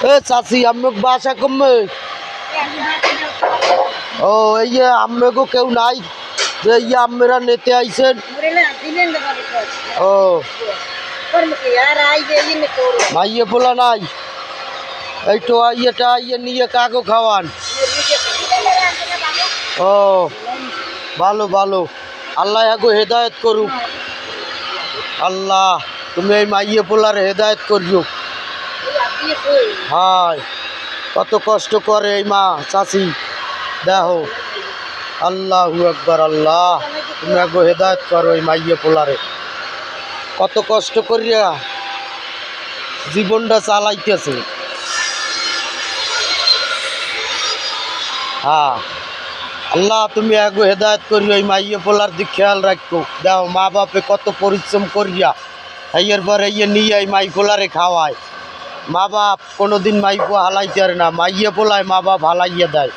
এ চাচি আমি বাসা কমবে। ও এই যে আম্মেগো কেউ নাই যে ইয়ে আম্মেরা নেতে আইছেন। ও মাইয়ে পোলা নাই, এই তো আইয়েটা আইয়ে নিয়ে কাগো খাওয়ান। ও ভালো ভালো, আল্লাহ আগো হেদায়েত করুক। আল্লাহ তুমি এই মাইয়ে পোলার হেদায়েত করিও। হায় কত কষ্ট করে এই মা চাচি, দেখো। আল্লাহু আকবার, আল্লাহ তুমি আগো হেদায়েত করো এই মাইয়ে পোলারে। কত কষ্ট করিয়া জীবনটা চালাইতেছে। হ্যাঁ আল্লাহ তুমি আগো হেদায়েত করিও, এই মাইয়ে পোলার দিক খেয়াল রাখো। দেখো মা বাপে কত পরিশ্রম করিয়া এর পর নিয়ে এই মাই পোলারে খাওয়ায়। মা বাপ কোনোদিন মাইপো হালাইতে পারে না, মাইয়ে পোলায় মা বাপ হালাইয়া দেয়।